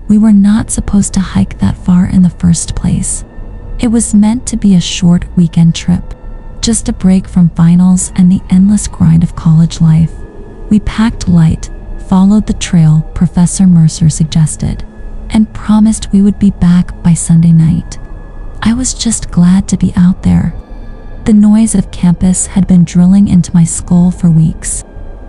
We were not supposed to hike that far in the first place. It was meant to be a short weekend trip, just a break from finals and the endless grind of college life. We packed light, followed the trail Professor Mercer suggested, and promised we would be back by Sunday night. I was just glad to be out there. The noise of campus had been drilling into my skull for weeks,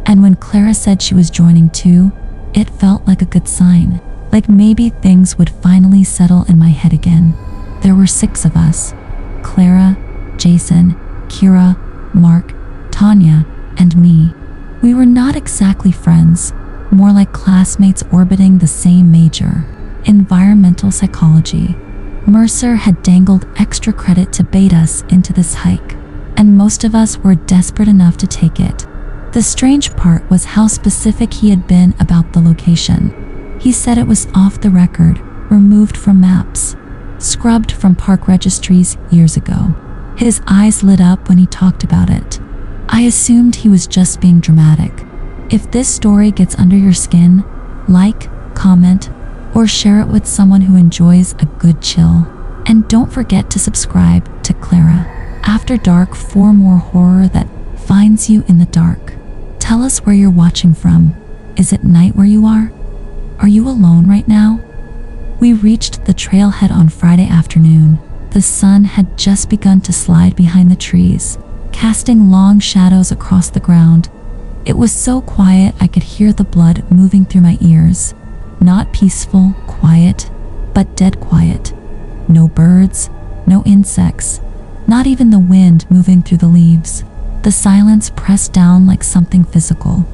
and when Clara said she was joining too, it felt like a good sign, like maybe things would finally settle in my head again. There were 6 of us: Clara, Jason, Kira, Mark, Tanya, and me. We were not exactly friends, more like classmates orbiting the same major, environmental psychology. Mercer had dangled extra credit to bait us into this hike, and most of us were desperate enough to take it. The strange part was how specific he had been about the location. He said it was off the record, removed from maps, scrubbed from park registries years ago. His eyes lit up when he talked about it. I assumed he was just being dramatic. If this story gets under your skin, like, comment, or share it with someone who enjoys a good chill. And don't forget to subscribe to Clara After Dark for more horror that finds you in the dark. Tell us where you're watching from. Is it night where you are? Are you alone right now? We reached the trailhead on Friday afternoon. The sun had just begun to slide behind the trees, casting long shadows across the ground. It was so quiet I could hear the blood moving through my ears. Not peaceful, quiet, but dead quiet. No birds, no insects, not even the wind moving through the leaves. The silence pressed down like something physical.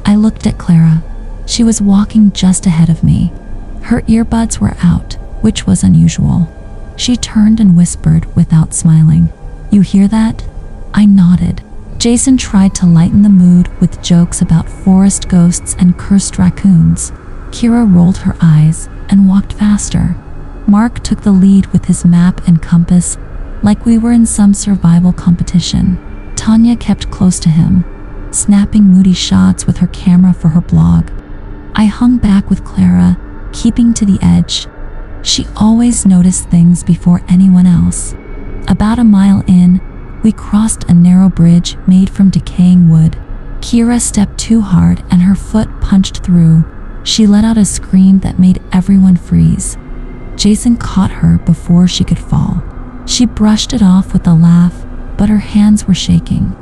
I looked at Clara. She was walking just ahead of me. Her earbuds were out, which was unusual. She turned and whispered without smiling, "You hear that?" I nodded. Jason tried to lighten the mood with jokes about forest ghosts and cursed raccoons. Kira rolled her eyes and walked faster. Mark took the lead with his map and compass, like we were in some survival competition. Tanya kept close to him, snapping moody shots with her camera for her blog. I hung back with Clara, keeping to the edge. She always noticed things before anyone else. About a mile in, we crossed a narrow bridge made from decaying wood. Kira stepped too hard and her foot punched through. She let out a scream that made everyone freeze. Jason caught her before she could fall. She brushed it off with a laugh, but her hands were shaking.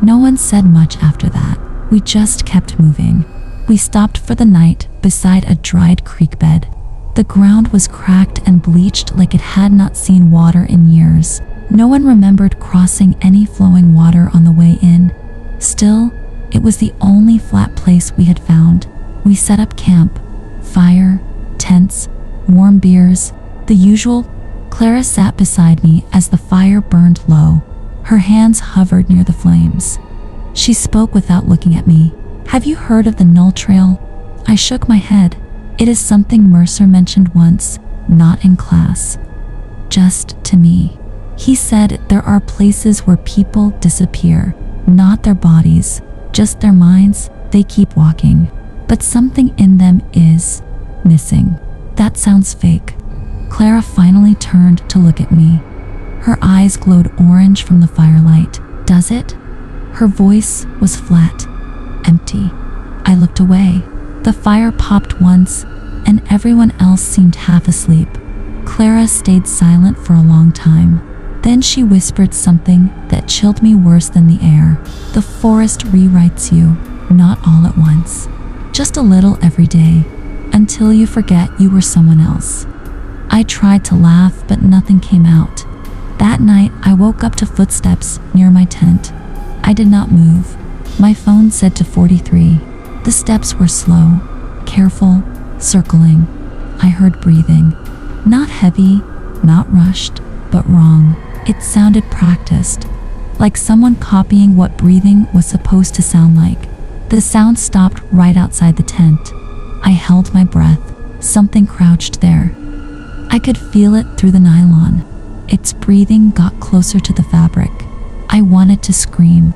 No one said much after that. We just kept moving. We stopped for the night beside a dried creek bed. The ground was cracked and bleached like it had not seen water in years. No one remembered crossing any flowing water on the way in. Still, it was the only flat place we had found. We set up camp. Fire, tents, warm beers, the usual. Clara sat beside me as the fire burned low. Her hands hovered near the flames. She spoke without looking at me. "Have you heard of the Null Trail?" I shook my head. It is something Mercer mentioned once, not in class, just to me. He said there are places where people disappear, not their bodies, just their minds. They keep walking, but something in them is missing. That sounds fake. Clara finally turned to look at me. Her eyes glowed orange from the firelight. "Does it?" Her voice was flat, empty. I looked away. The fire popped once, and everyone else seemed half asleep. Clara stayed silent for a long time. Then she whispered something that chilled me worse than the air. "The forest rewrites you, not all at once. Just a little every day, until you forget you were someone else." I tried to laugh, but nothing came out. That night, I woke up to footsteps near my tent. I did not move. My phone said to 43. The steps were slow, careful, circling. I heard breathing. Not heavy, not rushed, but wrong. It sounded practiced, like someone copying what breathing was supposed to sound like. The sound stopped right outside the tent. I held my breath. Something crouched there. I could feel it through the nylon. Its breathing got closer to the fabric. I wanted to scream.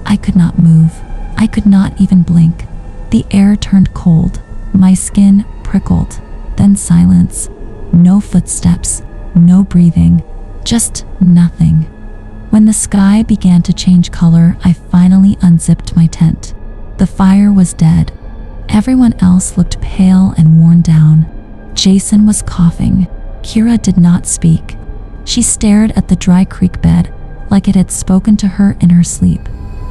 I could not move. I could not even blink. The air turned cold. My skin prickled. Then silence. No footsteps, no breathing, just nothing. When the sky began to change color, I finally unzipped my tent. The fire was dead. Everyone else looked pale and worn down. Jason was coughing. Kira did not speak. She stared at the dry creek bed like it had spoken to her in her sleep.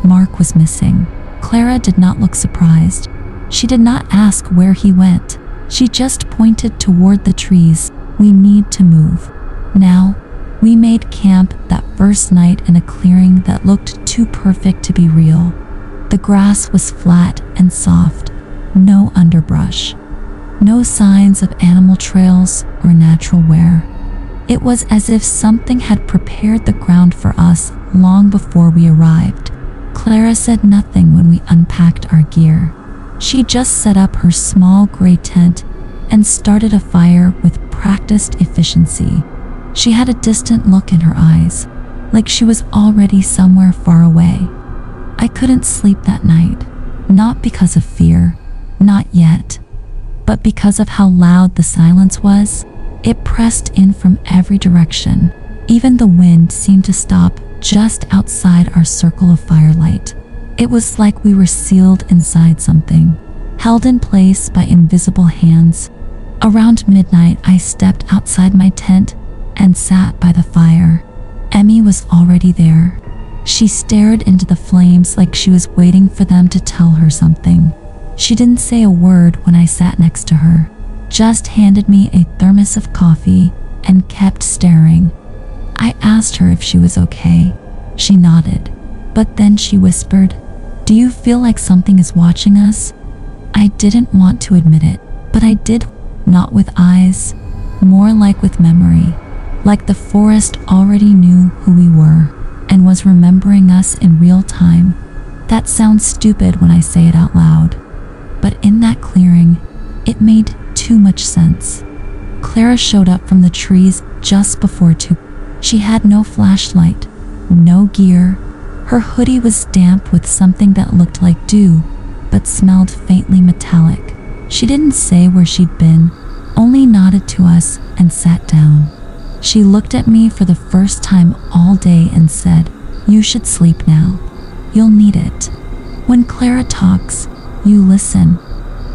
Mark was missing. Clara did not look surprised. She did not ask where he went. She just pointed toward the trees. We need to move. Now, we made camp that first night in a clearing that looked too perfect to be real. The grass was flat and soft. No underbrush. No signs of animal trails or natural wear. It was as if something had prepared the ground for us long before we arrived. Clara said nothing when we unpacked our gear. She just set up her small gray tent and started a fire with practiced efficiency. She had a distant look in her eyes, like she was already somewhere far away. I couldn't sleep that night, not because of fear, not yet, but because of how loud the silence was. It pressed in from every direction. Even the wind seemed to stop just outside our circle of firelight. It was like we were sealed inside something, held in place by invisible hands. Around midnight, I stepped outside my tent and sat by the fire. Emmy was already there. She stared into the flames like she was waiting for them to tell her something. She didn't say a word when I sat next to her, just handed me a thermos of coffee and kept staring. I asked her if she was okay. She nodded, but then she whispered, "Do you feel like something is watching us?" I didn't want to admit it, but I did, not with eyes, more like with memory. Like the forest already knew who we were and was remembering us in real time. That sounds stupid when I say it out loud, but in that clearing, it made too much sense. Clara showed up from the trees just before 2. She had no flashlight, no gear. Her hoodie was damp with something that looked like dew, but smelled faintly metallic. She didn't say where she'd been, only nodded to us and sat down. She looked at me for the first time all day and said, "You should sleep now. You'll need it. When Clara talks, you listen."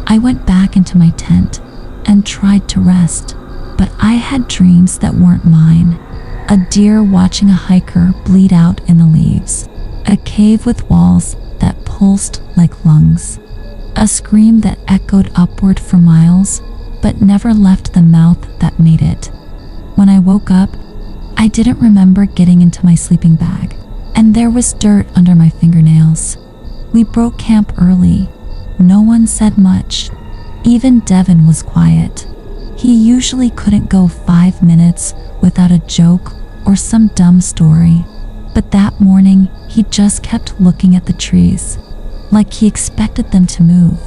I went back into my tent and tried to rest, but I had dreams that weren't mine. A deer watching a hiker bleed out in the leaves. A cave with walls that pulsed like lungs. A scream that echoed upward for miles, but never left the mouth that made it. When I woke up, I didn't remember getting into my sleeping bag, and there was dirt under my fingernails. We broke camp early. No one said much. Even Devin was quiet. He usually couldn't go 5 minutes without a joke or some dumb story. But that morning, he just kept looking at the trees, like he expected them to move.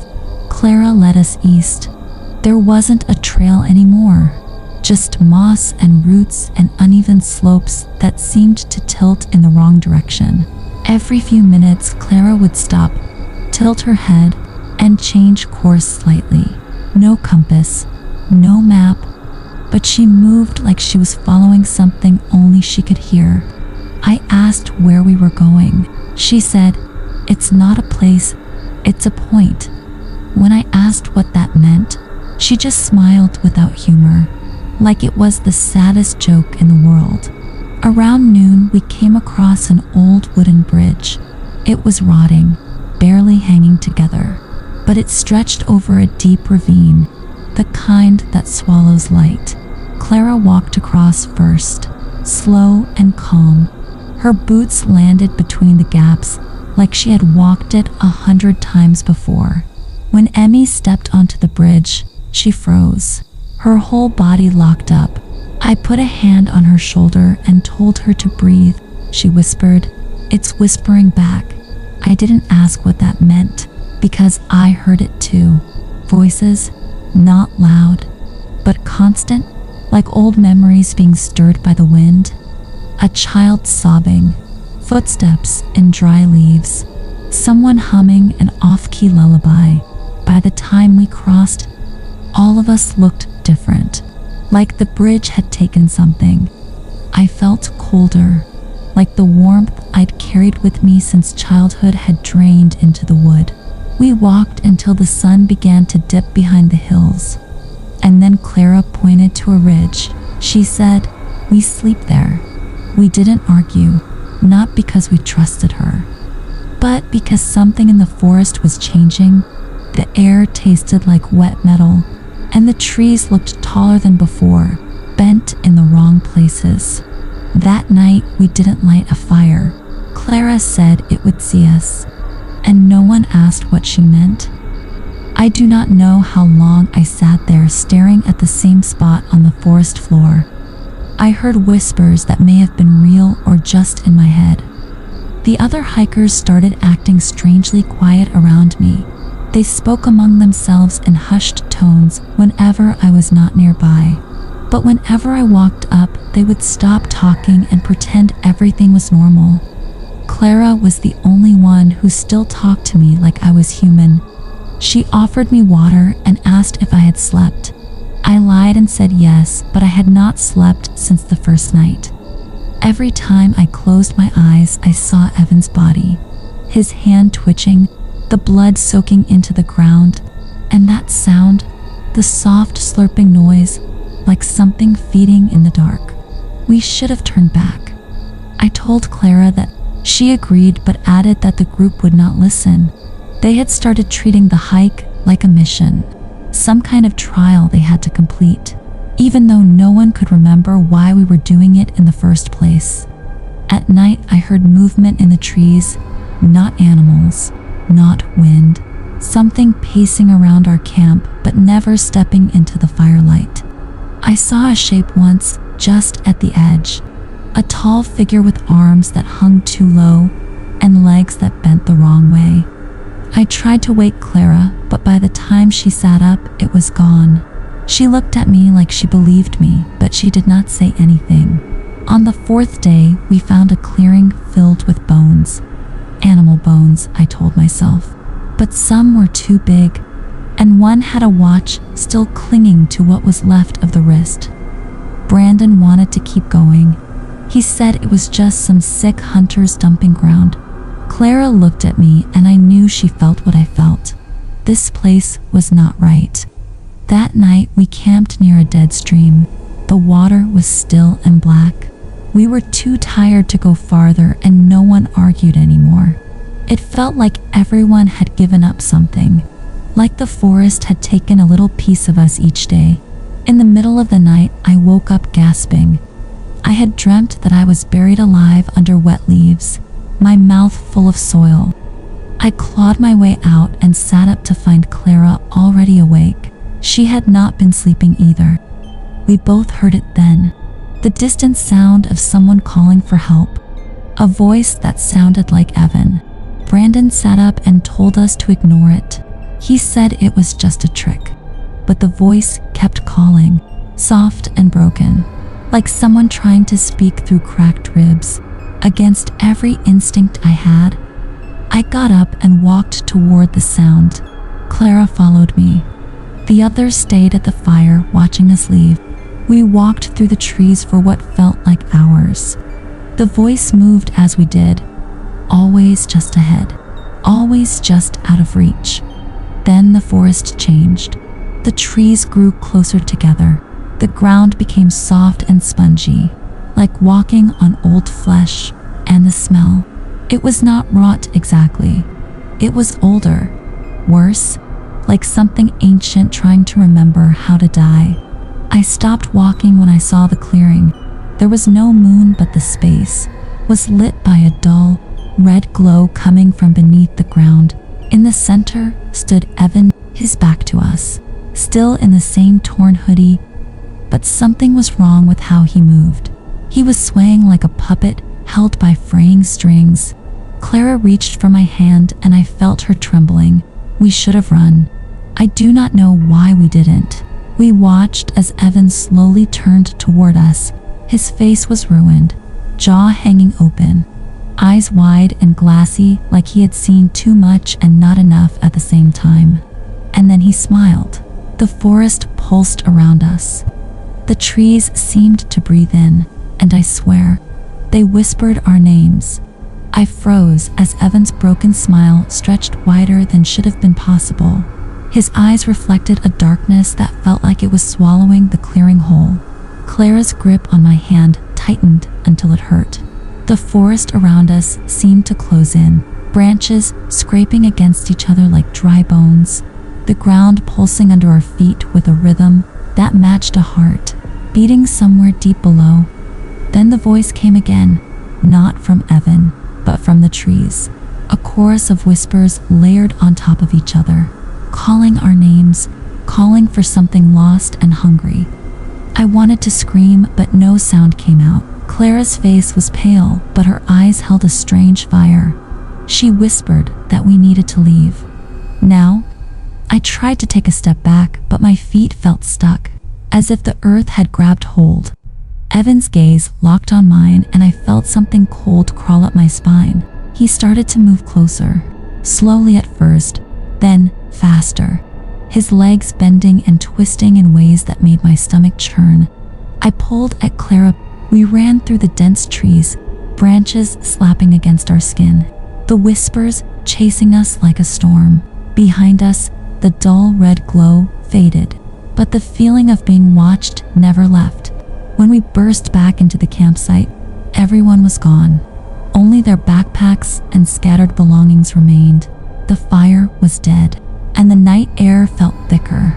Clara led us east. There wasn't a trail anymore, just moss and roots and uneven slopes that seemed to tilt in the wrong direction. Every few minutes, Clara would stop, tilt her head, and change course slightly. No compass, no map, but she moved like she was following something only she could hear. I asked where we were going. She said, "It's not a place, it's a point." When I asked what that meant, she just smiled without humor, like it was the saddest joke in the world. Around noon, we came across an old wooden bridge. It was rotting, barely hanging together, but it stretched over a deep ravine, the kind that swallows light. Clara walked across first, slow and calm. Her boots landed between the gaps like she had walked it 100 times before. When Emmy stepped onto the bridge, she froze. Her whole body locked up. I put a hand on her shoulder and told her to breathe. She whispered, "It's whispering back." I didn't ask what that meant, because I heard it too. Voices, not loud, but constant, like old memories being stirred by the wind. A child sobbing, footsteps in dry leaves, someone humming an off-key lullaby. By the time we crossed, All of us looked different, like the bridge had taken something. I felt colder, like the warmth I'd carried with me since childhood had drained into the wood. We walked until the sun began to dip behind the hills, and then Clara pointed to a ridge. She said, "We sleep there." We didn't argue, not because we trusted her, but because something in the forest was changing. The air tasted like wet metal, and the trees looked taller than before, bent in the wrong places. That night, we didn't light a fire. Clara said it would see us, and no one asked what she meant. I do not know how long I sat there staring at the same spot on the forest floor. I heard whispers that may have been real or just in my head. The other hikers started acting strangely quiet around me. They spoke among themselves in hushed tones whenever I was not nearby. But whenever I walked up, they would stop talking and pretend everything was normal. Clara was the only one who still talked to me like I was human. She offered me water and asked if I had slept. I lied and said yes, but I had not slept since the first night. Every time I closed my eyes, I saw Evan's body, his hand twitching, the blood soaking into the ground, and that sound, the soft slurping noise, like something feeding in the dark. We should have turned back. I told Clara that. She agreed, but added that the group would not listen. They had started treating the hike like a mission, some kind of trial they had to complete, even though no one could remember why we were doing it in the first place. At night, I heard movement in the trees, not animals, not wind, something pacing around our camp but never stepping into the firelight. I saw a shape once, just at the edge, a tall figure with arms that hung too low and legs that bent the wrong way. I tried to wake Clara, but by the time she sat up, it was gone. She looked at me like she believed me, but she did not say anything. On the fourth day, we found a clearing filled with bones. Animal bones, I told myself, but some were too big, and one had a watch still clinging to what was left of the wrist. Brandon wanted to keep going. He said it was just some sick hunter's dumping ground. Clara looked at me and I knew she felt what I felt. This place was not right. That night we camped near a dead stream. The water was still and black. We were too tired to go farther and no one argued anymore. It felt like everyone had given up something, like the forest had taken a little piece of us each day. In the middle of the night, I woke up gasping. I had dreamt that I was buried alive under wet leaves, my mouth full of soil. I clawed my way out and sat up to find Clara already awake. She had not been sleeping either. We both heard it then, the distant sound of someone calling for help, a voice that sounded like Evan. Brandon sat up and told us to ignore it. He said it was just a trick, but the voice kept calling, soft and broken, like someone trying to speak through cracked ribs. Against every instinct I had, I got up and walked toward the sound. Clara followed me. The others stayed at the fire watching us leave. We walked through the trees for what felt like hours. The voice moved as we did, always just ahead, always just out of reach. Then the forest changed. The trees grew closer together. The ground became soft and spongy, like walking on old flesh, and the smell. It was not rot exactly. It was older, worse, like something ancient trying to remember how to die. I stopped walking when I saw the clearing. There was no moon, but the space was lit by a dull, red glow coming from beneath the ground. In the center stood Evan, his back to us, still in the same torn hoodie, but something was wrong with how he moved. He was swaying like a puppet held by fraying strings. Clara reached for my hand and I felt her trembling. We should have run. I do not know why we didn't. We watched as Evan slowly turned toward us. His face was ruined, jaw hanging open, eyes wide and glassy like he had seen too much and not enough at the same time. And then he smiled. The forest pulsed around us. The trees seemed to breathe in, and I swear, they whispered our names. I froze as Evan's broken smile stretched wider than should have been possible. His eyes reflected a darkness that felt like it was swallowing the clearing whole. Clara's grip on my hand tightened until it hurt. The forest around us seemed to close in, branches scraping against each other like dry bones, the ground pulsing under our feet with a rhythm that matched a heart beating somewhere deep below. Then the voice came again, not from Evan, but from the trees. A chorus of whispers layered on top of each other, calling our names, calling for something lost and hungry. I wanted to scream, but no sound came out. Clara's face was pale, but her eyes held a strange fire. She whispered that we needed to leave. Now, I tried to take a step back, but my feet felt stuck, as if the earth had grabbed hold. Evan's gaze locked on mine, and I felt something cold crawl up my spine. He started to move closer, slowly at first, then faster, his legs bending and twisting in ways that made my stomach churn. I pulled at Clara. We ran through the dense trees, branches slapping against our skin, the whispers chasing us like a storm. Behind us, the dull red glow faded, but the feeling of being watched never left. When we burst back into the campsite, everyone was gone. Only their backpacks and scattered belongings remained. The fire was dead, and the night air felt thicker,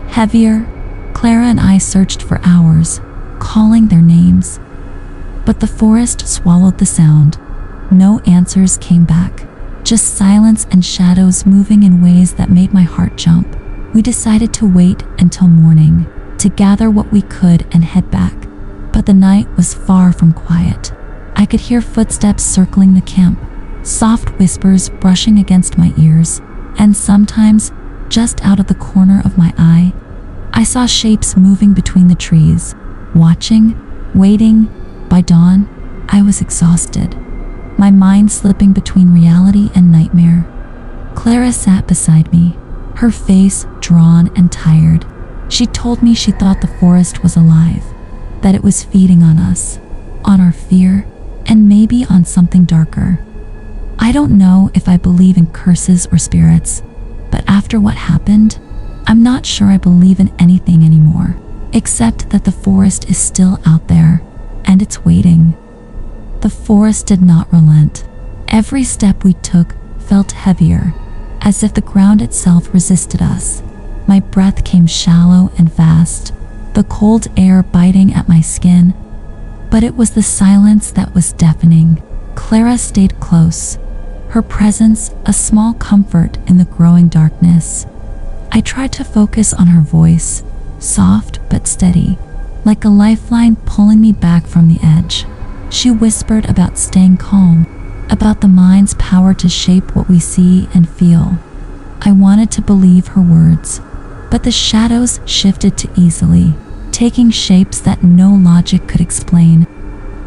heavier. Clara and I searched for hours, calling their names, but the forest swallowed the sound. No answers came back, just silence and shadows moving in ways that made my heart jump. We decided to wait until morning, to gather what we could and head back, but the night was far from quiet. I could hear footsteps circling the camp, soft whispers brushing against my ears, and sometimes, just out of the corner of my eye, I saw shapes moving between the trees, watching, waiting. By dawn, I was exhausted, my mind slipping between reality and nightmare. Clara sat beside me, her face drawn and tired. She told me she thought the forest was alive, that it was feeding on us, on our fear, and maybe on something darker. I don't know if I believe in curses or spirits, but after what happened, I'm not sure I believe in anything anymore, except that the forest is still out there, and it's waiting. The forest did not relent. Every step we took felt heavier, as if the ground itself resisted us. My breath came shallow and fast, the cold air biting at my skin, but it was the silence that was deafening. Clara stayed close, her presence a small comfort in the growing darkness. I tried to focus on her voice, soft but steady, like a lifeline pulling me back from the edge. She whispered about staying calm, about the mind's power to shape what we see and feel. I wanted to believe her words, but the shadows shifted too easily, taking shapes that no logic could explain.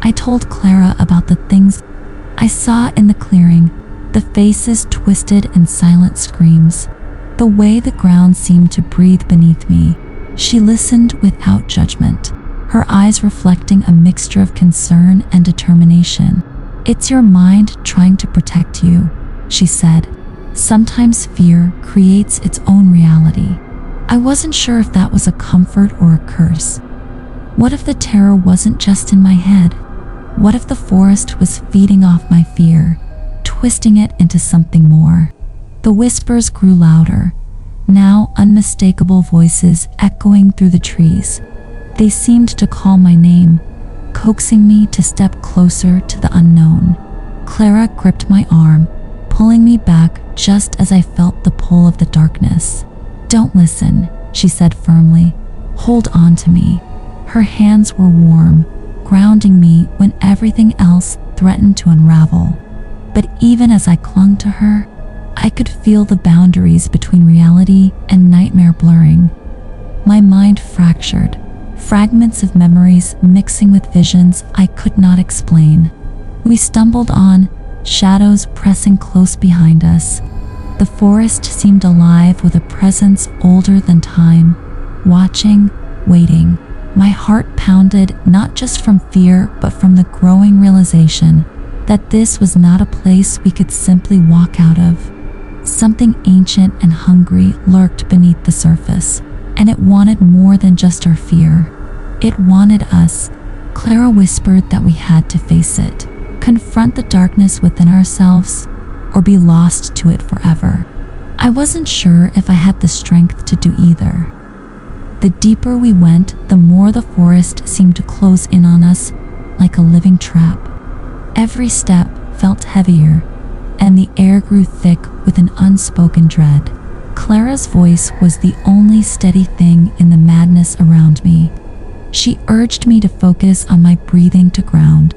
I told Clara about the things I saw in the clearing, the faces twisted in silent screams, the way the ground seemed to breathe beneath me. She listened without judgment, her eyes reflecting a mixture of concern and determination. "It's your mind trying to protect you," she said. "Sometimes fear creates its own reality." I wasn't sure if that was a comfort or a curse. What if the terror wasn't just in my head? What if the forest was feeding off my fear, twisting it into something more? The whispers grew louder, now unmistakable voices echoing through the trees. They seemed to call my name, coaxing me to step closer to the unknown. Clara gripped my arm, pulling me back just as I felt the pull of the darkness. "Don't listen," she said firmly. "Hold on to me." Her hands were warm, grounding me when everything else threatened to unravel. But even as I clung to her, I could feel the boundaries between reality and nightmare blurring. My mind fractured, fragments of memories mixing with visions I could not explain. We stumbled on, shadows pressing close behind us. The forest seemed alive with a presence older than time, watching, waiting. My heart pounded not just from fear but from the growing realization that this was not a place we could simply walk out of. Something ancient and hungry lurked beneath the surface, and it wanted more than just our fear. It wanted us. Clara whispered that we had to face it, confront the darkness within ourselves, or be lost to it forever. I wasn't sure if I had the strength to do either. The deeper we went, the more the forest seemed to close in on us like a living trap. Every step felt heavier, and the air grew thick with an unspoken dread. Clara's voice was the only steady thing in the madness around me. She urged me to focus on my breathing to ground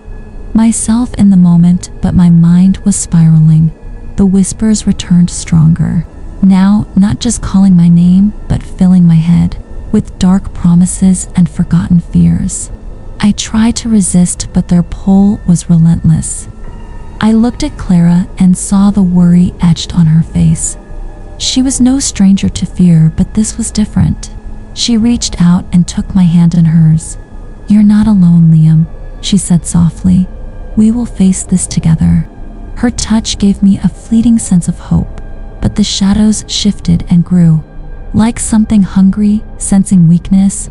myself in the moment, but my mind was spiraling. The whispers returned stronger, now not just calling my name, but filling my head with dark promises and forgotten fears. I tried to resist, but their pull was relentless. I looked at Clara and saw the worry etched on her face. She was no stranger to fear, but this was different. She reached out and took my hand in hers. "You're not alone, Liam," she said softly. "We will face this together." Her touch gave me a fleeting sense of hope, but the shadows shifted and grew. Like something hungry, sensing weakness,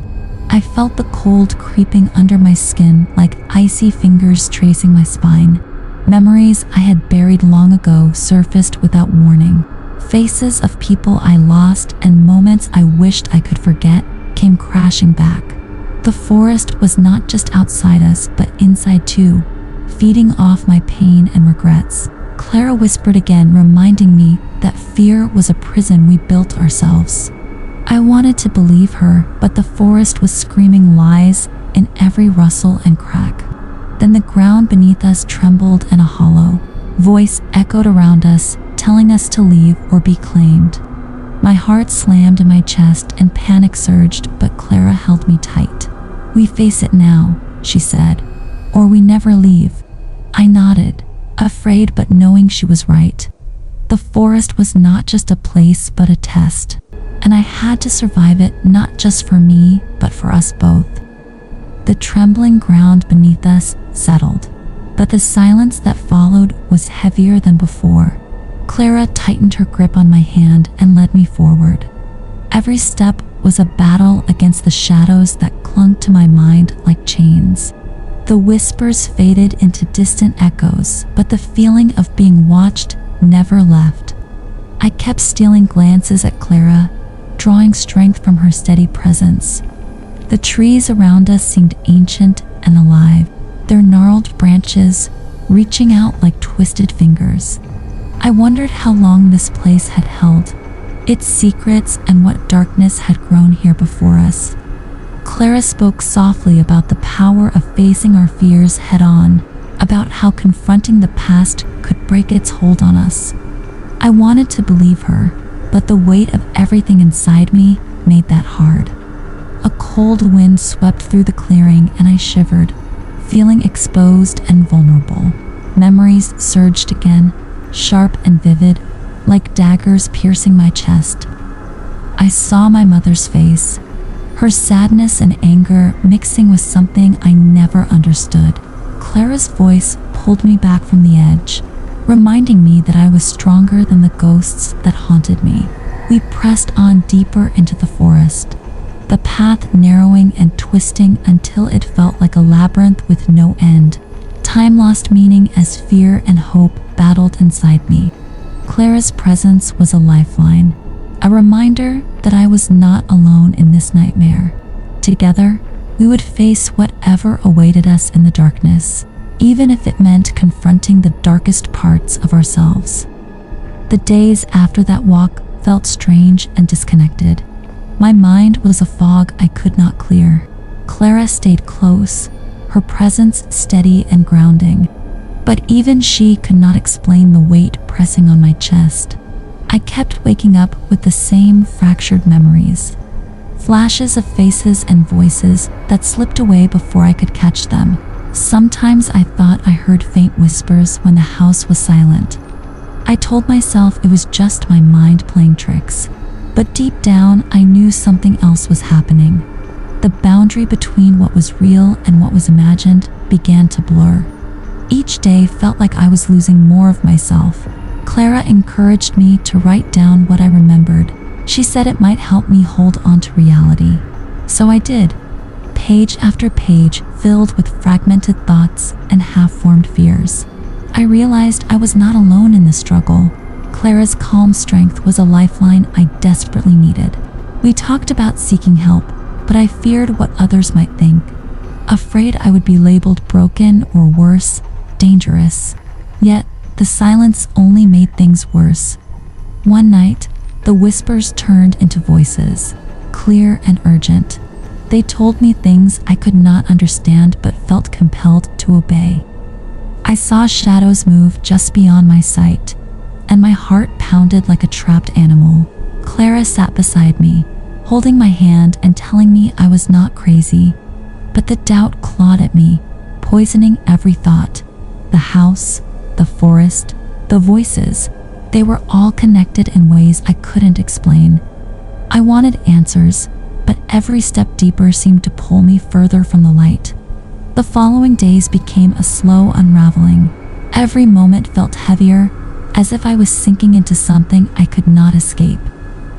I felt the cold creeping under my skin like icy fingers tracing my spine. Memories I had buried long ago surfaced without warning. Faces of people I lost and moments I wished I could forget came crashing back. The forest was not just outside us, but inside too, feeding off my pain and regrets. Clara whispered again, reminding me that fear was a prison we built ourselves. I wanted to believe her, but the forest was screaming lies in every rustle and crack. Then the ground beneath us trembled and a hollow voice echoed around us, telling us to leave or be claimed. My heart slammed in my chest and panic surged, but Clara held me tight. "We face it now," she said, "or we never leave." I nodded, afraid but knowing she was right. The forest was not just a place but a test, and I had to survive it, not just for me, but for us both. The trembling ground beneath us settled, but the silence that followed was heavier than before. Clara tightened her grip on my hand and led me forward. Every step was a battle against the shadows that clung to my mind like chains. The whispers faded into distant echoes, but the feeling of being watched never left. I kept stealing glances at Clara, drawing strength from her steady presence. The trees around us seemed ancient and alive, their gnarled branches reaching out like twisted fingers. I wondered how long this place had held its secrets and what darkness had grown here before us. Clara spoke softly about the power of facing our fears head on, about how confronting the past could break its hold on us. I wanted to believe her, but the weight of everything inside me made that hard. A cold wind swept through the clearing and I shivered, feeling exposed and vulnerable. Memories surged again, sharp and vivid, like daggers piercing my chest. I saw my mother's face, her sadness and anger mixing with something I never understood. Clara's voice pulled me back from the edge, reminding me that I was stronger than the ghosts that haunted me. We pressed on deeper into the forest, the path narrowing and twisting until it felt like a labyrinth with no end. Time lost meaning as fear and hope battled inside me. Clara's presence was a lifeline, a reminder that I was not alone in this nightmare. Together, we would face whatever awaited us in the darkness, even if it meant confronting the darkest parts of ourselves. The days after that walk felt strange and disconnected. My mind was a fog I could not clear. Clara stayed close, her presence steady and grounding, but even she could not explain the weight pressing on my chest. I kept waking up with the same fractured memories, flashes of faces and voices that slipped away before I could catch them. Sometimes I thought I heard faint whispers when the house was silent, I told myself it was just my mind playing tricks. But deep down, I knew something else was happening. The boundary between what was real and what was imagined began to blur. Each day felt like I was losing more of myself. Clara encouraged me to write down what I remembered. She said it might help me hold on to reality. So I did. Page after page filled with fragmented thoughts and half-formed fears. I realized I was not alone in the struggle. Clara's calm strength was a lifeline I desperately needed. We talked about seeking help, but I feared what others might think. Afraid I would be labeled broken or worse, dangerous. Yet, the silence only made things worse. One night, the whispers turned into voices, clear and urgent. They told me things I could not understand but felt compelled to obey. I saw shadows move just beyond my sight, and my heart pounded like a trapped animal. Clara sat beside me, holding my hand and telling me I was not crazy, but the doubt clawed at me, poisoning every thought. The house, the forest, the voices, they were all connected in ways I couldn't explain. I wanted answers, but every step deeper seemed to pull me further from the light. The following days became a slow unraveling. Every moment felt heavier, as if I was sinking into something I could not escape.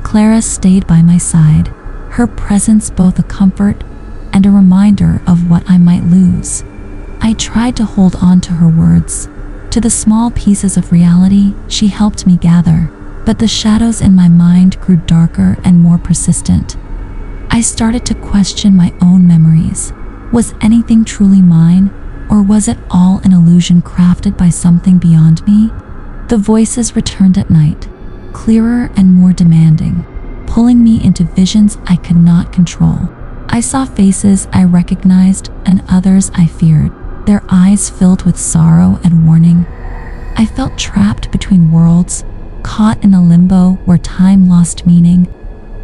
Clara stayed by my side, her presence both a comfort and a reminder of what I might lose. I tried to hold on to her words, to the small pieces of reality she helped me gather, but the shadows in my mind grew darker and more persistent. I started to question my own memories. Was anything truly mine, or was it all an illusion crafted by something beyond me? The voices returned at night, clearer and more demanding, pulling me into visions I could not control. I saw faces I recognized and others I feared, their eyes filled with sorrow and warning. I felt trapped between worlds, caught in a limbo where time lost meaning.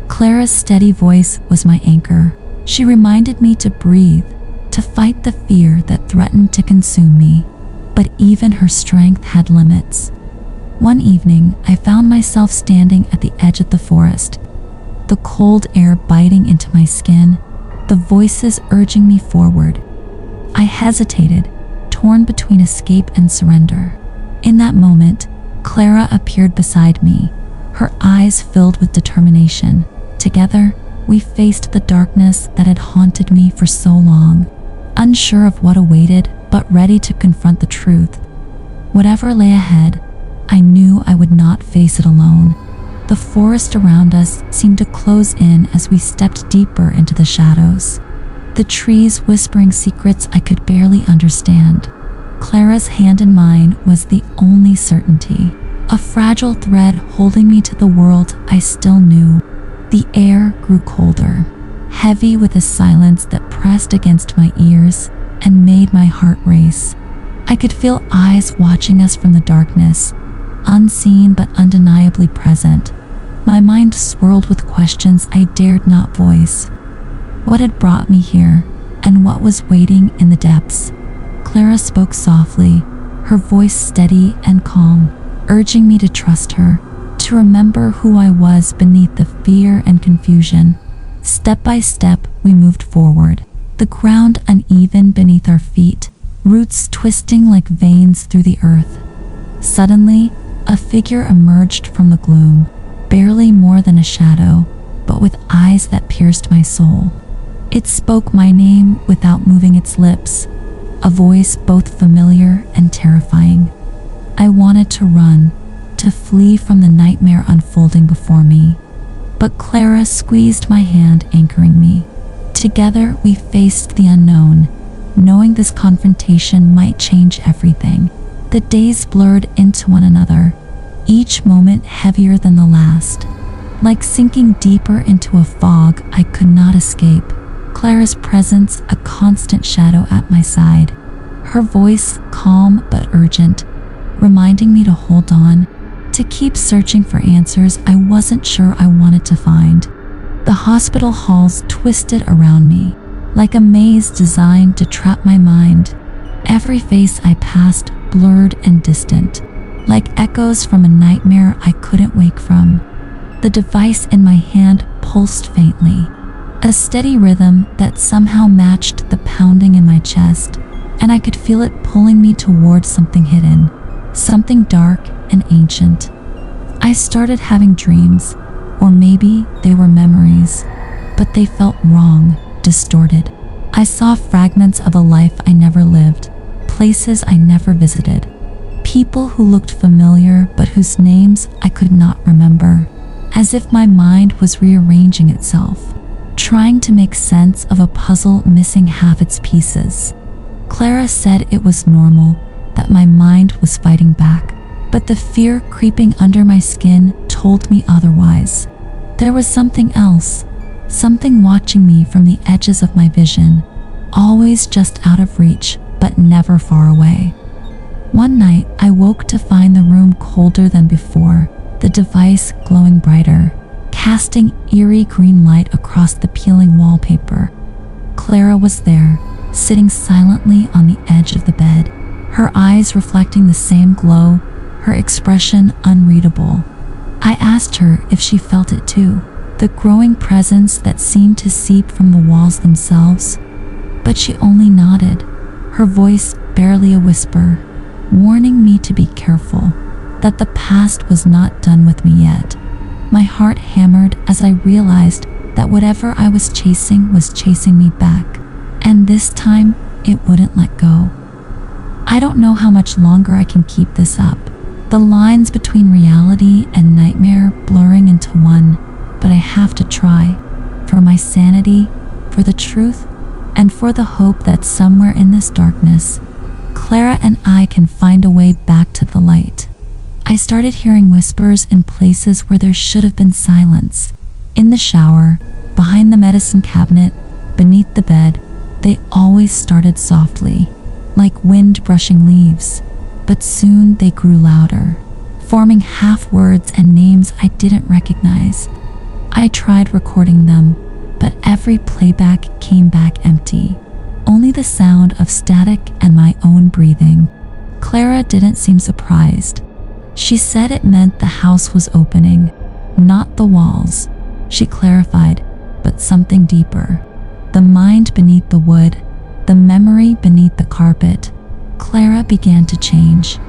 Clara's steady voice was my anchor. She reminded me to breathe, to fight the fear that threatened to consume me. But even her strength had limits. One evening, I found myself standing at the edge of the forest, the cold air biting into my skin, the voices urging me forward. I hesitated, torn between escape and surrender. In that moment, Clara appeared beside me, her eyes filled with determination. Together, we faced the darkness that had haunted me for so long, unsure of what awaited, but ready to confront the truth. Whatever lay ahead, I knew I would not face it alone. The forest around us seemed to close in as we stepped deeper into the shadows, the trees whispering secrets I could barely understand. Clara's hand in mine was the only certainty, a fragile thread holding me to the world I still knew. The air grew colder, heavy with a silence that pressed against my ears and made my heart race. I could feel eyes watching us from the darkness, unseen but undeniably present. My mind swirled with questions I dared not voice. What had brought me here, and what was waiting in the depths? Clara spoke softly, her voice steady and calm, urging me to trust her, to remember who I was beneath the fear and confusion. Step by step, we moved forward, the ground uneven beneath our feet, roots twisting like veins through the earth. Suddenly, a figure emerged from the gloom, barely more than a shadow, but with eyes that pierced my soul. It spoke my name without moving its lips, a voice both familiar and terrifying. I wanted to run, to flee from the nightmare unfolding before me, but Clara squeezed my hand, anchoring me. Together, we faced the unknown, knowing this confrontation might change everything. The days blurred into one another, each moment heavier than the last. Like sinking deeper into a fog I could not escape, Clara's presence a constant shadow at my side, her voice calm but urgent, reminding me to hold on, to keep searching for answers I wasn't sure I wanted to find. The hospital halls twisted around me, like a maze designed to trap my mind. Every face I passed blurred and distant, like echoes from a nightmare I couldn't wake from. The device in my hand pulsed faintly, a steady rhythm that somehow matched the pounding in my chest, and I could feel it pulling me towards something hidden, something dark and ancient. I started having dreams, or maybe they were memories, but they felt wrong, distorted. I saw fragments of a life I never lived, places I never visited, people who looked familiar but whose names I could not remember, as if my mind was rearranging itself, trying to make sense of a puzzle missing half its pieces. Clara said it was normal, that my mind was fighting back, but the fear creeping under my skin told me otherwise. There was something else, something watching me from the edges of my vision, always just out of reach, but never far away. One night, I woke to find the room colder than before, the device glowing brighter, casting eerie green light across the peeling wallpaper. Clara was there, sitting silently on the edge of the bed, her eyes reflecting the same glow, her expression unreadable. I asked her if she felt it too, the growing presence that seemed to seep from the walls themselves, but she only nodded, her voice barely a whisper, warning me to be careful, that the past was not done with me yet. My heart hammered as I realized that whatever I was chasing me back, and this time it wouldn't let go. I don't know how much longer I can keep this up, the lines between reality and nightmare blurring into one, but I have to try, for my sanity, for the truth, and for the hope that somewhere in this darkness, Clara and I can find a way back to the light. I started hearing whispers in places where there should have been silence. In the shower, behind the medicine cabinet, beneath the bed, they always started softly, like wind brushing leaves, but soon they grew louder, forming half words and names I didn't recognize. I tried recording them, but every playback came back empty, only the sound of static and my own breathing. Clara didn't seem surprised. She said it meant the house was opening, not the walls. She clarified, but something deeper. The mind beneath the wood, the memory beneath the carpet. Clara began to change.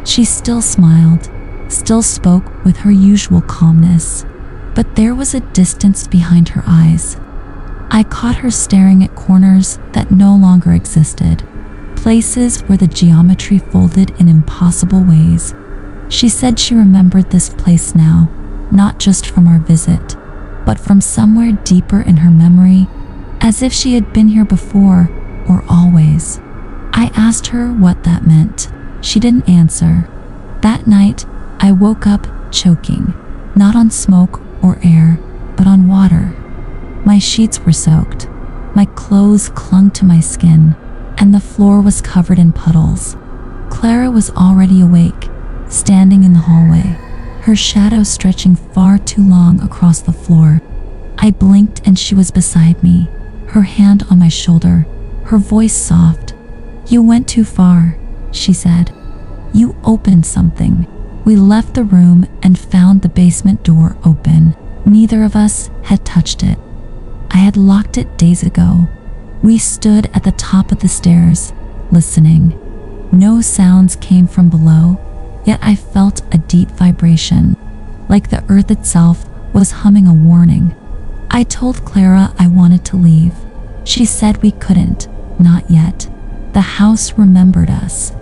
She still smiled, still spoke with her usual calmness, but there was a distance behind her eyes. I caught her staring at corners that no longer existed, places where the geometry folded in impossible ways. She said she remembered this place now, not just from our visit, but from somewhere deeper in her memory, as if she had been here before or always. I asked her what that meant. She didn't answer. That night, I woke up choking, not on smoke or air, but on water. My sheets were soaked, my clothes clung to my skin, and the floor was covered in puddles. Clara was already awake, standing in the hallway, her shadow stretching far too long across the floor. I blinked and she was beside me, her hand on my shoulder, her voice soft. "You went too far," she said. "You opened something." We left the room and found the basement door open. Neither of us had touched it. I had locked it days ago. We stood at the top of the stairs, listening. No sounds came from below, yet I felt a deep vibration, like the earth itself was humming a warning. I told Clara I wanted to leave. She said we couldn't, not yet. The house remembered us.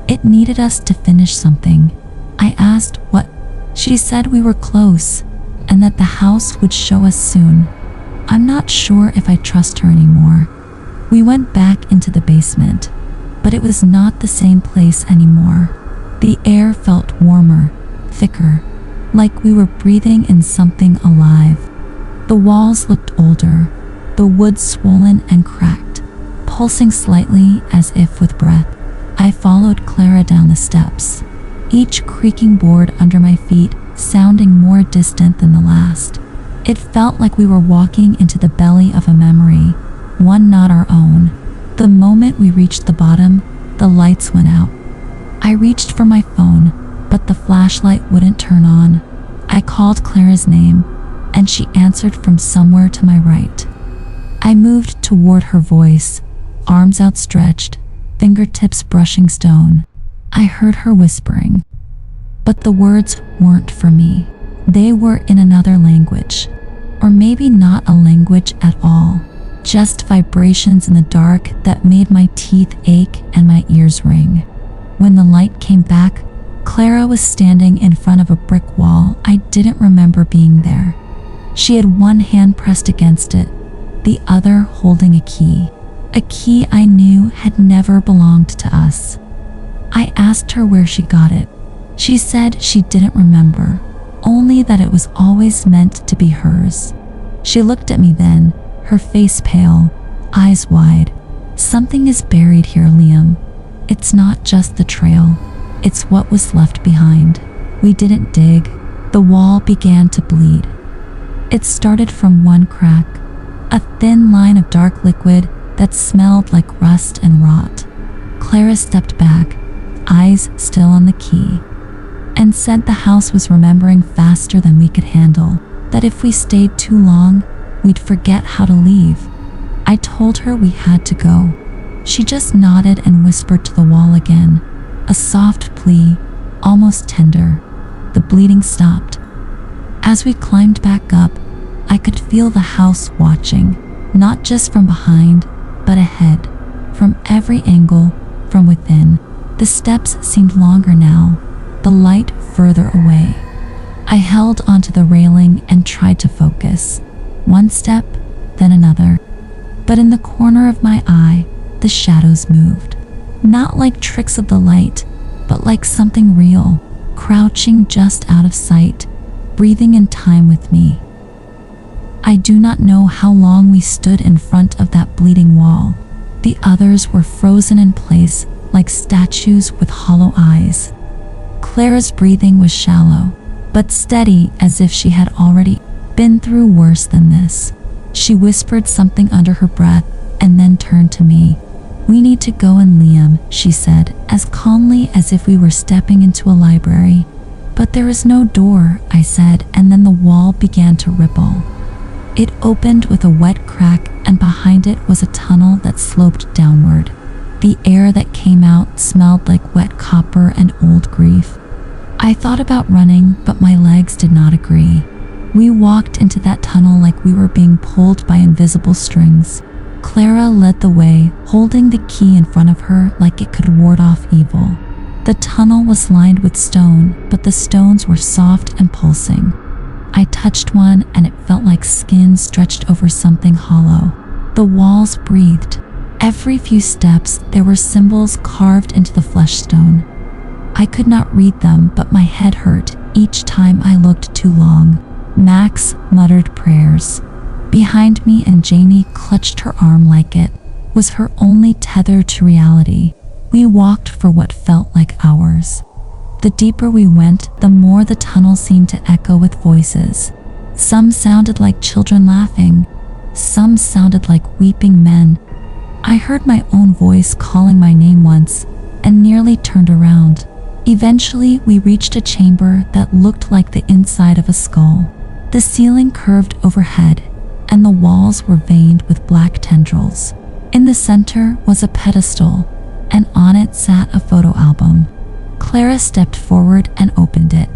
It needed us to finish something. I asked what. She said we were close, and that the house would show us soon. I'm not sure if I trust her anymore. We went back into the basement, but it was not the same place anymore. The air felt warmer, thicker, like we were breathing in something alive. The walls looked older, the wood swollen and cracked, pulsing slightly as if with breath. I followed Clara down the steps, each creaking board under my feet sounding more distant than the last. It felt like we were walking into the belly of a memory, one not our own. The moment we reached the bottom, the lights went out. I reached for my phone, but the flashlight wouldn't turn on. I called Clara's name, and she answered from somewhere to my right. I moved toward her voice, arms outstretched, fingertips brushing stone. I heard her whispering, but the words weren't for me. They were in another language, or maybe not a language at all, just vibrations in the dark that made my teeth ache and my ears ring. When the light came back, Clara was standing in front of a brick wall. I didn't remember being there. She had one hand pressed against it, the other holding a key I knew had never belonged to us. I asked her where she got it. She said she didn't remember, only that it was always meant to be hers. She looked at me then, her face pale, eyes wide. Something is buried here, Liam. It's not just the trail, it's what was left behind. We didn't dig. The wall began to bleed. It started from one crack, a thin line of dark liquid that smelled like rust and rot. Clara stepped back, eyes still on the key, and said the house was remembering faster than we could handle, that if we stayed too long, we'd forget how to leave. I told her we had to go. She just nodded and whispered to the wall again, a soft plea, almost tender. The bleeding stopped. As we climbed back up, I could feel the house watching, not just from behind, but ahead, from every angle, from within. The steps seemed longer now, the light further away. I held onto the railing and tried to focus. One step, then another. But in the corner of my eye, the shadows moved. Not like tricks of the light, but like something real, crouching just out of sight, breathing in time with me. I do not know how long we stood in front of that bleeding wall. The others were frozen in place like statues with hollow eyes. Clara's breathing was shallow, but steady, as if she had already been through worse than this. She whispered something under her breath and then turned to me. "We need to go in, Liam," she said, as calmly as if we were stepping into a library. "But there is no door," I said, and then the wall began to ripple. It opened with a wet crack, and behind it was a tunnel that sloped downward. The air that came out smelled like wet copper and old grief. I thought about running, but my legs did not agree. We walked into that tunnel like we were being pulled by invisible strings. Clara led the way, holding the key in front of her like it could ward off evil. The tunnel was lined with stone, but the stones were soft and pulsing. I touched one and it felt like skin stretched over something hollow. The walls breathed. Every few steps, there were symbols carved into the flesh stone. I could not read them, but my head hurt each time I looked too long. Max muttered prayers behind me, and Jamie clutched her arm like it was her only tether to reality. We walked for what felt like hours. The deeper we went, the more the tunnel seemed to echo with voices. Some sounded like children laughing, some sounded like weeping men. I heard my own voice calling my name once and nearly turned around. Eventually, we reached a chamber that looked like the inside of a skull. The ceiling curved overhead, and the walls were veined with black tendrils. In the center was a pedestal, and on it sat a photo album. Clara stepped forward and opened it.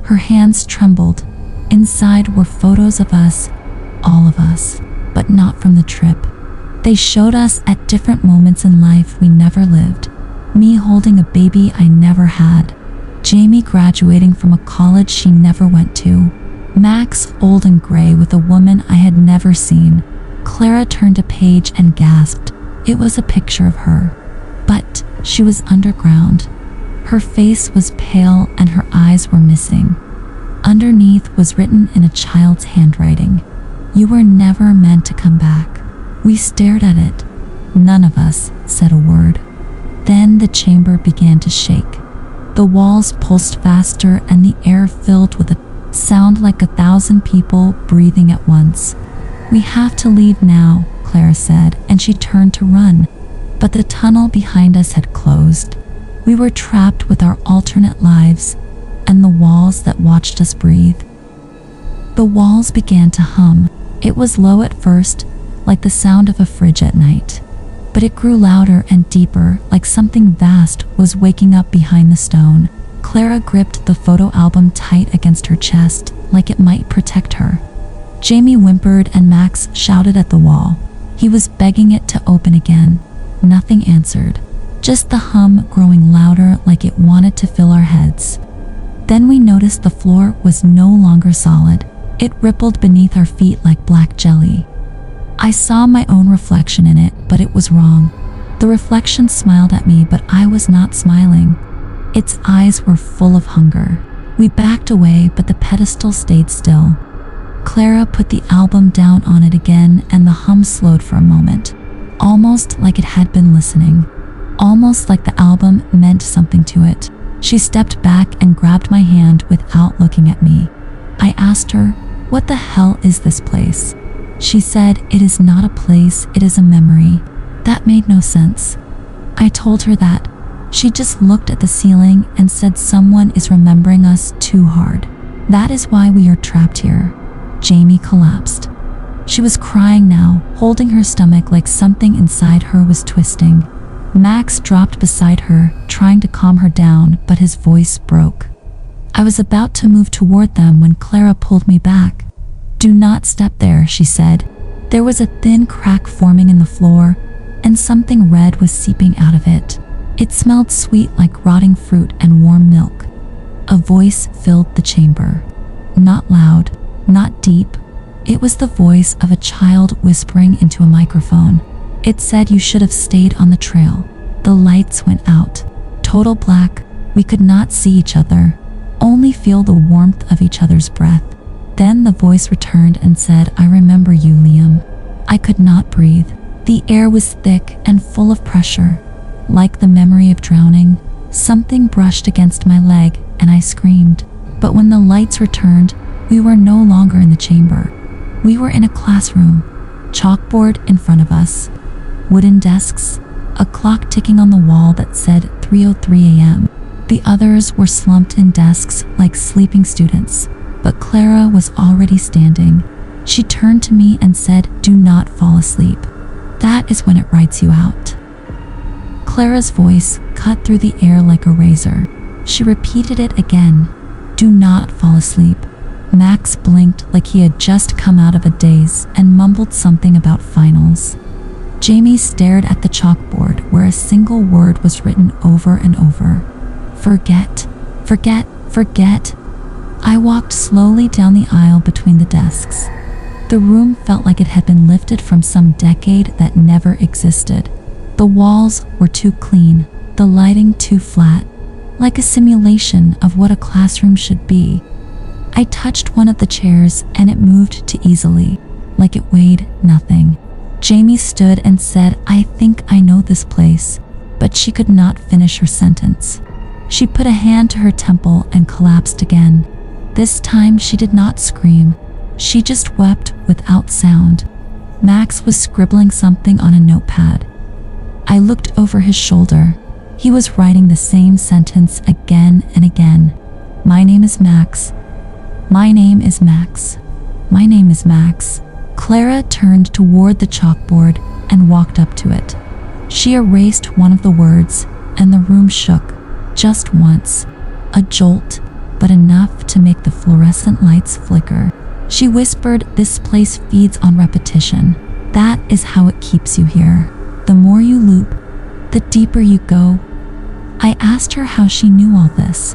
Her hands trembled. Inside were photos of us, all of us, but not from the trip. They showed us at different moments in life we never lived. Me holding a baby I never had. Jamie graduating from a college she never went to. Max old and gray with a woman I had never seen. Clara turned a page and gasped. It was a picture of her, but she was underground. Her face was pale and her eyes were missing. Underneath was written in a child's handwriting, "You were never meant to come back." We stared at it. None of us said a word. Then the chamber began to shake. The walls pulsed faster and the air filled with a sound like 1,000 people breathing at once. "We have to leave now," Clara said, and she turned to run. But the tunnel behind us had closed. We were trapped with our alternate lives, and the walls that watched us breathe. The walls began to hum. It was low at first, like the sound of a fridge at night. But it grew louder and deeper, like something vast was waking up behind the stone. Clara gripped the photo album tight against her chest, like it might protect her. Jamie whimpered and Max shouted at the wall. He was begging it to open again. Nothing answered. Just the hum growing louder, like it wanted to fill our heads. Then we noticed the floor was no longer solid. It rippled beneath our feet like black jelly. I saw my own reflection in it, but it was wrong. The reflection smiled at me, but I was not smiling. Its eyes were full of hunger. We backed away, but the pedestal stayed still. Clara put the album down on it again, and the hum slowed for a moment, almost like it had been listening, almost like the album meant something to it. She stepped back and grabbed my hand without looking at me. I asked her, "What the hell is this place?" She said, "It is not a place, it is a memory." That made no sense. I told her that. She just looked at the ceiling and said, "Someone is remembering us too hard. That is why we are trapped here." Jamie collapsed. She was crying now, holding her stomach like something inside her was twisting. Max dropped beside her, trying to calm her down, but his voice broke. I was about to move toward them when Clara pulled me back. "Do not step there," she said. There was a thin crack forming in the floor, and something red was seeping out of it. It smelled sweet like rotting fruit and warm milk. A voice filled the chamber. Not loud, not deep. It was the voice of a child whispering into a microphone. It said, "You should have stayed on the trail." The lights went out. Total black. We could not see each other, only feel the warmth of each other's breath. Then the voice returned and said, "I remember you, Liam." I could not breathe. The air was thick and full of pressure. Like the memory of drowning, something brushed against my leg and I screamed. But when the lights returned, we were no longer in the chamber. We were in a classroom. Chalkboard in front of us. Wooden desks. A clock ticking on the wall that said 3:03 a.m. The others were slumped in desks like sleeping students. But Clara was already standing. She turned to me and said, "Do not fall asleep. That is when it writes you out." Clara's voice cut through the air like a razor. She repeated it again. "Do not fall asleep." Max blinked like he had just come out of a daze and mumbled something about finals. Jamie stared at the chalkboard where a single word was written over and over. "Forget, forget, forget." I walked slowly down the aisle between the desks. The room felt like it had been lifted from some decade that never existed. The walls were too clean, the lighting too flat, like a simulation of what a classroom should be. I touched one of the chairs and it moved too easily, like it weighed nothing. Jamie stood and said, "I think I know this place," but she could not finish her sentence. She put a hand to her temple and collapsed again. This time she did not scream. She just wept without sound. Max was scribbling something on a notepad. I looked over his shoulder. He was writing the same sentence again and again. "My name is Max. My name is Max. My name is Max." Clara turned toward the chalkboard and walked up to it. She erased one of the words, and the room shook. Just once. A jolt, but enough to make the fluorescent lights flicker. She whispered, "This place feeds on repetition. That is how it keeps you here. The more you loop, the deeper you go." I asked her how she knew all this.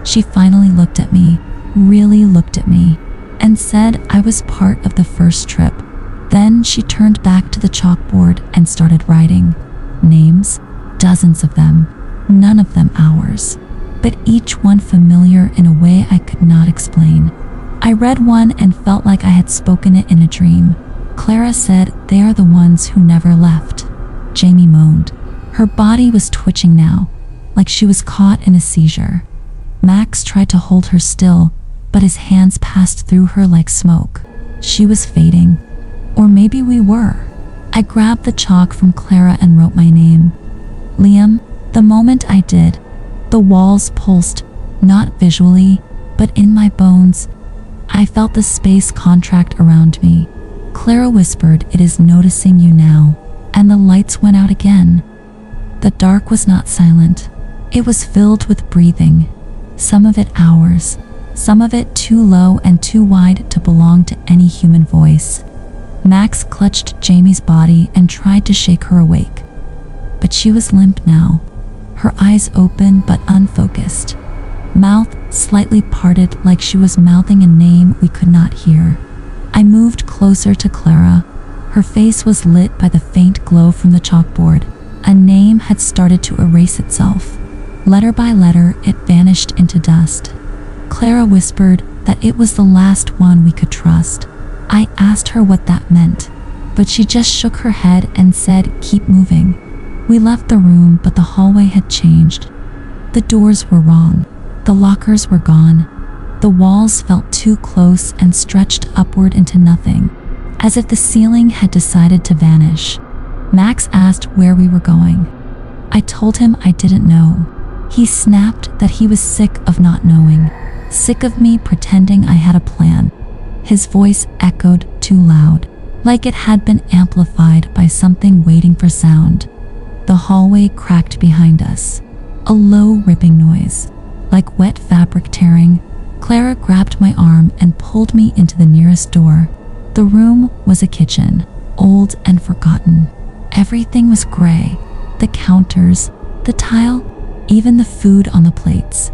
She finally looked at me, really looked at me, and said I was part of the first trip. Then she turned back to the chalkboard and started writing. Names, dozens of them, none of them ours, but each one familiar in a way I could not explain. I read one and felt like I had spoken it in a dream. Clara said, "They are the ones who never left." Jamie moaned. Her body was twitching now, like she was caught in a seizure. Max tried to hold her still, but his hands passed through her like smoke. She was fading. Or maybe we were. I grabbed the chalk from Clara and wrote my name. Liam. The moment I did, the walls pulsed, not visually, but in my bones. I felt the space contract around me. Clara whispered, "It is noticing you now," and the lights went out again. The dark was not silent. It was filled with breathing, some of it ours, some of it too low and too wide to belong to any human voice. Max clutched Jamie's body and tried to shake her awake, but she was limp now, her eyes open but unfocused, mouth slightly parted like she was mouthing a name we could not hear. I moved closer to Clara. Her face was lit by the faint glow from the chalkboard. A name had started to erase itself. Letter by letter, it vanished into dust. Clara whispered that it was the last one we could trust. I asked her what that meant, but she just shook her head and said, "Keep moving." We left the room, but the hallway had changed. The doors were wrong. The lockers were gone. The walls felt too close and stretched upward into nothing, as if the ceiling had decided to vanish. Max asked where we were going. I told him I didn't know. He snapped that he was sick of not knowing, sick of me pretending I had a plan. His voice echoed too loud, like it had been amplified by something waiting for sound. The hallway cracked behind us, a low ripping noise, like wet fabric tearing. Clara grabbed my arm and pulled me into the nearest door. The room was a kitchen, old and forgotten. Everything was gray, the counters, the tile, even the food on the plates.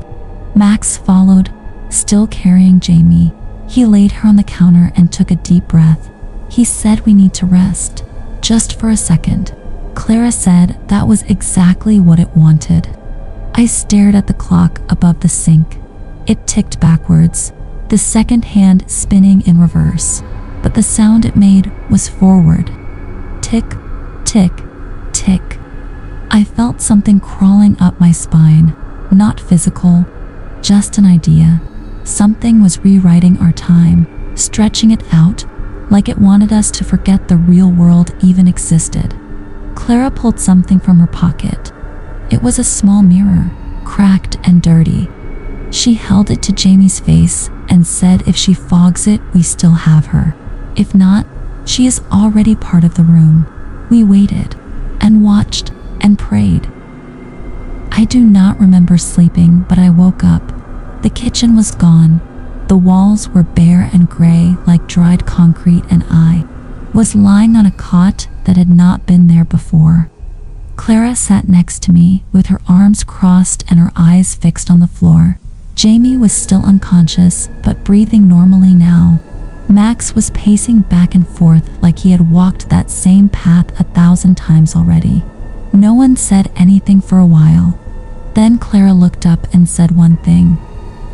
Max followed, still carrying Jamie. He laid her on the counter and took a deep breath. He said we need to rest, just for a second. Clara said that was exactly what it wanted. I stared at the clock above the sink. It ticked backwards, the second hand spinning in reverse, but the sound it made was forward. Tick, tick, tick. I felt something crawling up my spine, not physical, just an idea. Something was rewriting our time, stretching it out, like it wanted us to forget the real world even existed. Clara pulled something from her pocket. It was a small mirror, cracked and dirty. She held it to Jamie's face and said if she fogs it, we still have her. If not, she is already part of the room. We waited and watched and prayed. I do not remember sleeping, but I woke up. The kitchen was gone. The walls were bare and gray like dried concrete, and I was lying on a cot that had not been there before. Clara sat next to me with her arms crossed and her eyes fixed on the floor. Jamie was still unconscious, but breathing normally now. Max was pacing back and forth like he had walked that same path 1,000 times already. No one said anything for a while. Then Clara looked up and said one thing.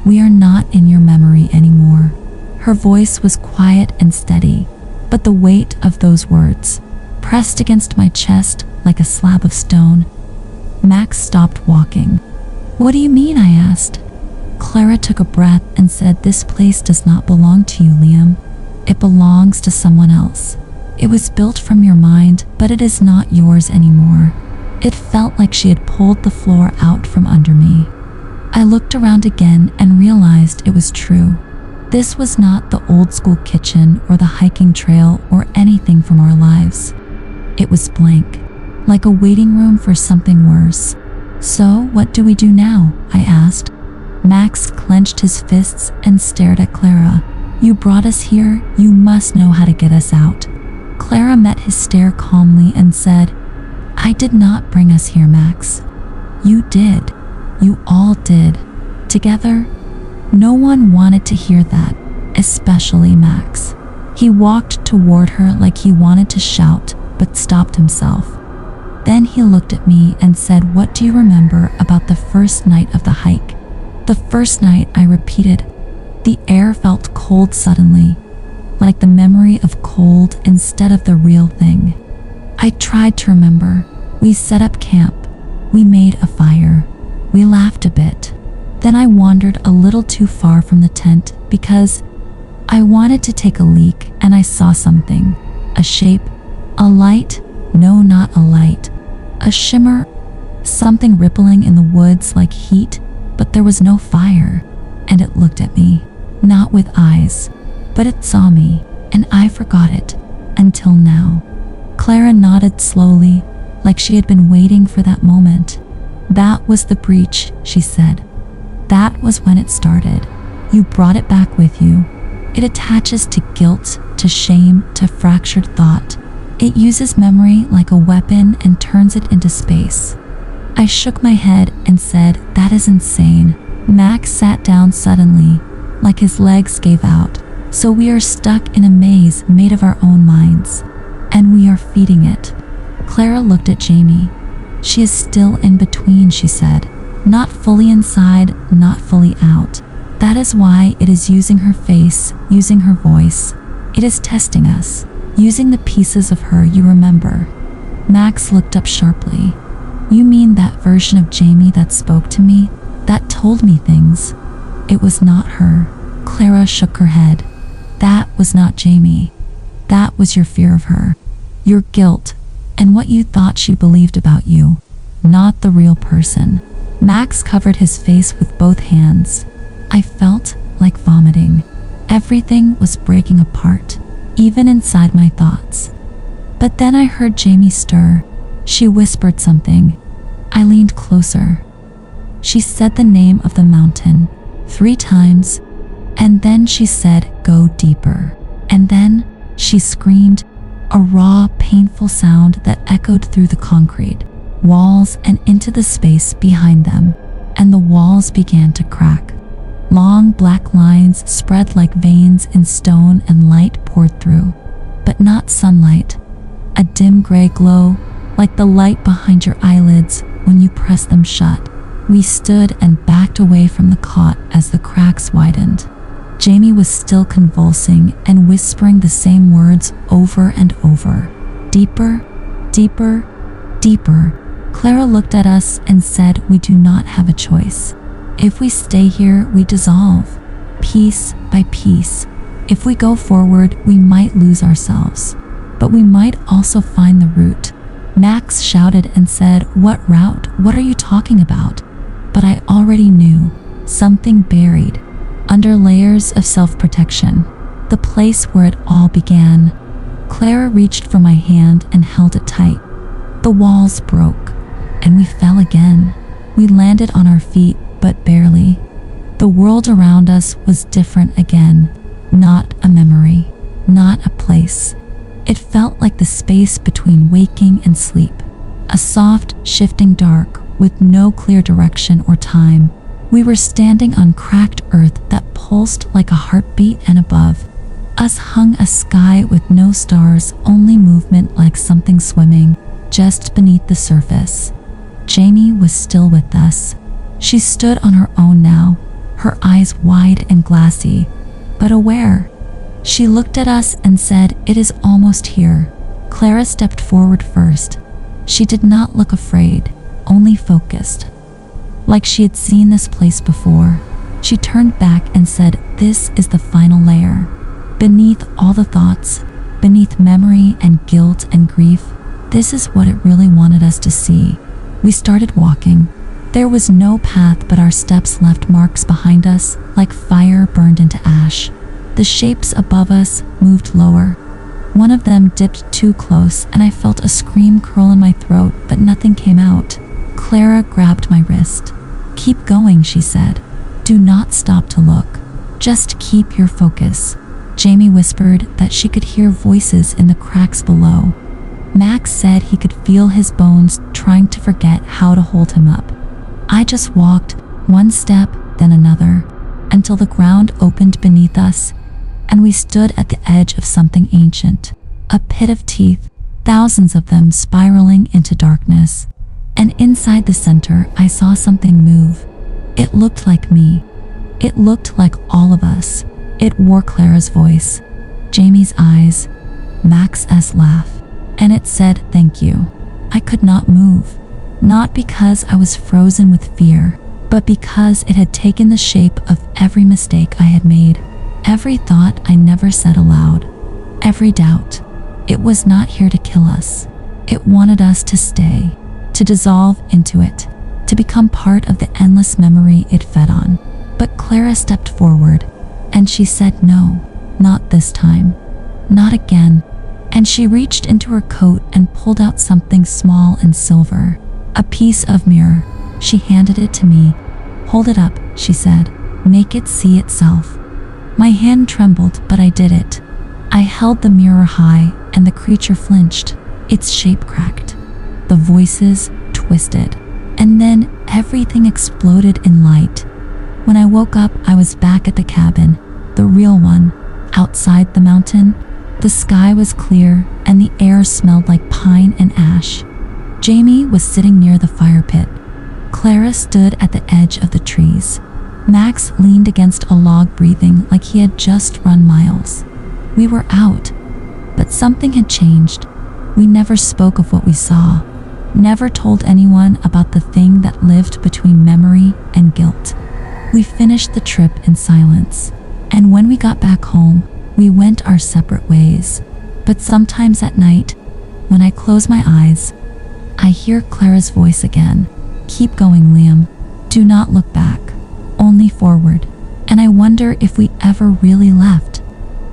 "We are not in your memory anymore." Her voice was quiet and steady, but the weight of those words pressed against my chest like a slab of stone. Max stopped walking. "What do you mean?" I asked. Clara took a breath and said, "This place does not belong to you, Liam. It belongs to someone else. It was built from your mind, but it is not yours anymore." It felt like she had pulled the floor out from under me. I looked around again and realized it was true. This was not the old school kitchen or the hiking trail or anything from our lives. It was blank, like a waiting room for something worse. "So, what do we do now?" I asked. Max clenched his fists and stared at Clara. "You brought us here, you must know how to get us out." Clara met his stare calmly and said, "I did not bring us here, Max. You did. You all did. Together." No one wanted to hear that, especially Max. He walked toward her like he wanted to shout, but stopped himself. Then he looked at me and said, "What do you remember about the first night of the hike?" "The first night," I repeated. The air felt cold suddenly, like the memory of cold instead of the real thing. I tried to remember. We set up camp. We made a fire. We laughed a bit. Then I wandered a little too far from the tent because I wanted to take a leak, and I saw something. A shape. A light. No, not a light. A shimmer. Something rippling in the woods like heat. but there was no fire, and it looked at me, not with eyes, but it saw me, and I forgot it, until now. Clara nodded slowly, like she had been waiting for that moment. That was the breach, she said. That was when it started. You brought it back with you. It attaches to guilt, to shame, to fractured thought. It uses memory like a weapon and turns it into space. I shook my head and said, that is insane. Max sat down suddenly, like his legs gave out. So we are stuck in a maze made of our own minds, and we are feeding it. Clara looked at Jamie. She is still in between, she said. Not fully inside, not fully out. That is why it is using her face, using her voice. It is testing us, using the pieces of her you remember. Max looked up sharply. You mean that version of Jamie that spoke to me, that told me things? It was not her. Clara shook her head. That was not Jamie. That was your fear of her, your guilt, and what you thought she believed about you, not the real person. Max covered his face with both hands. I felt like vomiting. Everything was breaking apart, even inside my thoughts. But then I heard Jamie stir. She whispered something. I leaned closer. She said the name of the mountain 3 times, and then she said, go deeper. And then she screamed, a raw, painful sound that echoed through the concrete, walls, and into the space behind them. And the walls began to crack. Long black lines spread like veins in stone, and light poured through, but not sunlight. A dim gray glow, like the light behind your eyelids when you press them shut. We stood and backed away from the cot as the cracks widened. Jamie was still convulsing and whispering the same words over and over. Deeper, deeper, deeper. Clara looked at us and said, we do not have a choice. If we stay here, we dissolve, piece by piece. If we go forward, we might lose ourselves, but we might also find the route. Max shouted and said, what route? What are you talking about? But I already knew, something buried, under layers of self-protection, the place where it all began. Clara reached for my hand and held it tight. The walls broke, and we fell again. We landed on our feet, but barely. The world around us was different again, not a memory, not a place. It felt like the space between waking and sleep, a soft, shifting dark with no clear direction or time. We were standing on cracked earth that pulsed like a heartbeat, and above us hung a sky with no stars, only movement like something swimming just beneath the surface. Jamie was still with us. She stood on her own now, her eyes wide and glassy, but aware. She looked at us and said, it is almost here. Clara stepped forward first. She did not look afraid, only focused. Like she had seen this place before. She turned back and said, this is the final layer. Beneath all the thoughts, beneath memory and guilt and grief, this is what it really wanted us to see. We started walking. There was no path, but our steps left marks behind us, like fire burned into ash. The shapes above us moved lower. One of them dipped too close, and I felt a scream curl in my throat, but nothing came out. Clara grabbed my wrist. Keep going, she said. Do not stop to look. Just keep your focus. Jamie whispered that she could hear voices in the cracks below. Max said he could feel his bones trying to forget how to hold him up. I just walked, one step, then another, until the ground opened beneath us, and we stood at the edge of something ancient, a pit of teeth, thousands of them spiraling into darkness. And inside the center, I saw something move. It looked like me. It looked like all of us. It wore Clara's voice, Jamie's eyes, Max's laugh, and it said, thank you. I could not move, not because I was frozen with fear, but because it had taken the shape of every mistake I had made, every thought I never said aloud, every doubt. It was not here to kill us. It wanted us to stay, to dissolve into it, to become part of the endless memory it fed on. But Clara stepped forward, and she said no, not this time, not again. And she reached into her coat and pulled out something small and silver, a piece of mirror. She handed it to me. "Hold it up," she said. "Make it see itself." My hand trembled, but I did it. I held the mirror high, and the creature flinched. Its shape cracked. The voices twisted. And then everything exploded in light. When I woke up, I was back at the cabin, the real one, outside the mountain. The sky was clear, and the air smelled like pine and ash. Jamie was sitting near the fire pit. Clara stood at the edge of the trees. Max leaned against a log, breathing like he had just run miles. We were out, but something had changed. We never spoke of what we saw, never told anyone about the thing that lived between memory and guilt. We finished the trip in silence, and when we got back home, we went our separate ways. But sometimes at night, when I close my eyes, I hear Clara's voice again. "Keep going, Liam. Do not look back, only forward." And I wonder if we ever really left,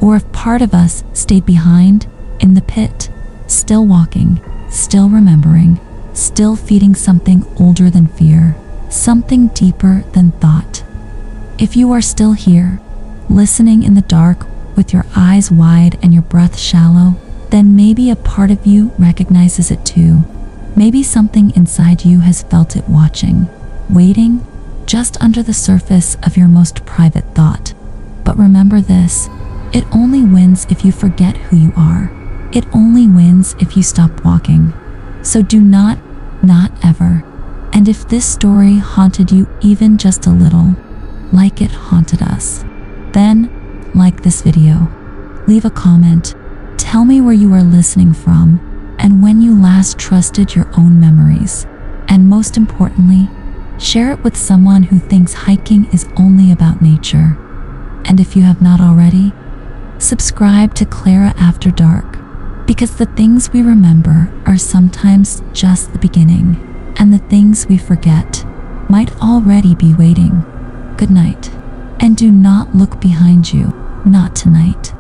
or if part of us stayed behind in the pit, still walking, still remembering, still feeding something older than fear, something deeper than thought. If you are still here, listening in the dark with your eyes wide and your breath shallow, then maybe a part of you recognizes it too. Maybe something inside you has felt it watching, waiting, just under the surface of your most private thought. But remember this, it only wins if you forget who you are. It only wins if you stop walking. So do not ever. And if this story haunted you even just a little, like it haunted us, then like this video, leave a comment, tell me where you are listening from, and when you last trusted your own memories. And most importantly, share it with someone who thinks hiking is only about nature. And if you have not already, subscribe to Clara After Dark, because the things we remember are sometimes just the beginning, and the things we forget might already be waiting. Good night, and do not look behind you, not tonight.